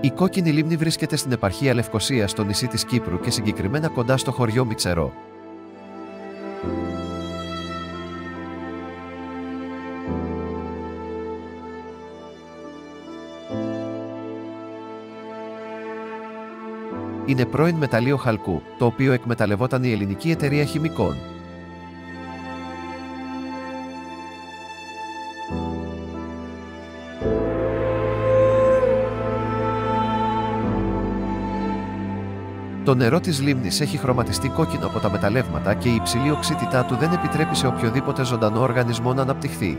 Η Κόκκινη Λίμνη βρίσκεται στην επαρχία Λευκωσία στο νησί της Κύπρου και συγκεκριμένα κοντά στο χωριό Μητσερό. Είναι πρώην μεταλλείο χαλκού, το οποίο εκμεταλλευόταν η ελληνική εταιρεία χημικών. Το νερό της λίμνης έχει χρωματιστεί κόκκινο από τα μεταλλεύματα και η υψηλή οξύτητά του δεν επιτρέπει σε οποιοδήποτε ζωντανό οργανισμό να αναπτυχθεί.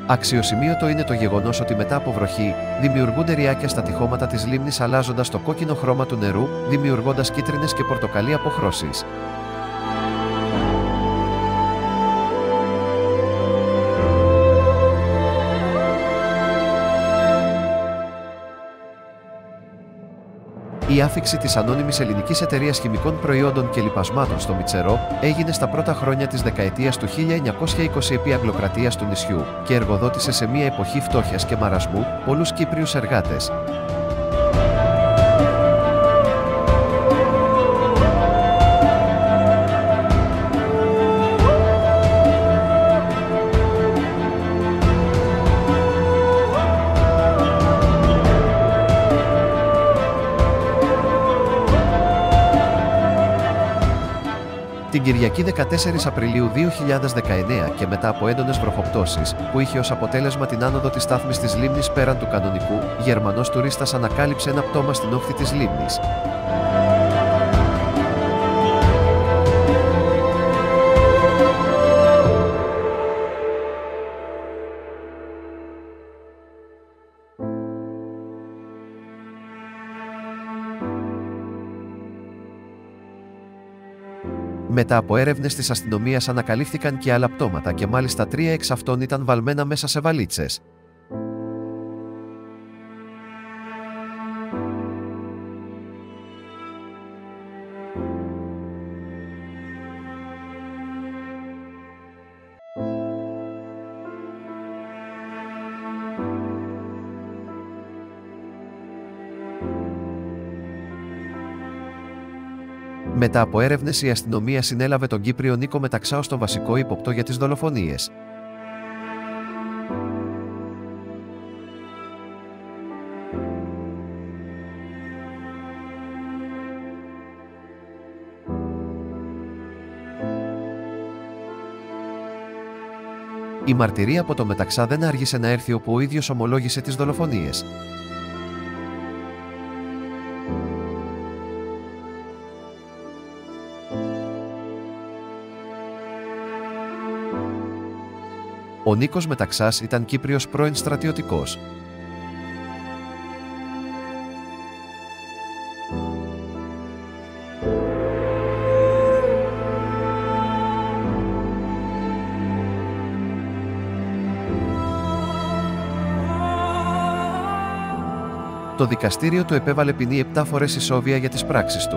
Αξιοσημείωτο είναι το γεγονός ότι μετά από βροχή, δημιουργούνται ριάκια στα τυχώματα της λίμνης αλλάζοντας το κόκκινο χρώμα του νερού, δημιουργώντας κίτρινες και πορτοκαλί αποχρώσεις. Η άφιξη της ανώνυμης ελληνικής εταιρείας χημικών προϊόντων και λιπασμάτων στο Μητσερό έγινε στα πρώτα χρόνια της δεκαετίας του 1920 επί αγγλοκρατίας του νησιού και εργοδότησε σε μια εποχή φτώχειας και μαρασμού πολλούς Κύπριους εργάτες. Την Κυριακή 14 Απριλίου 2019 και μετά από έντονες βροχοπτώσεις, που είχε ως αποτέλεσμα την άνοδο της στάθμης της λίμνης πέραν του κανονικού, Γερμανός τουρίστας ανακάλυψε ένα πτώμα στην όχθη της λίμνης. Μετά από έρευνες της αστυνομίας ανακαλύφθηκαν και άλλα πτώματα και μάλιστα 3 εξ αυτών ήταν βαλμένα μέσα σε βαλίτσες. Μετά από έρευνες η αστυνομία συνέλαβε τον Κύπριο Νίκο Μεταξά ως τον βασικό ύποπτο για τις δολοφονίες. Η μαρτυρία από τον Μεταξά δεν άργησε να έρθει όπου ο ίδιος ομολόγησε τις δολοφονίες. Ο Νίκος Μεταξάς ήταν Κύπριος πρώην στρατιωτικός. Το δικαστήριο του επέβαλε ποινή 7 φορές ισόβια για τις πράξεις του.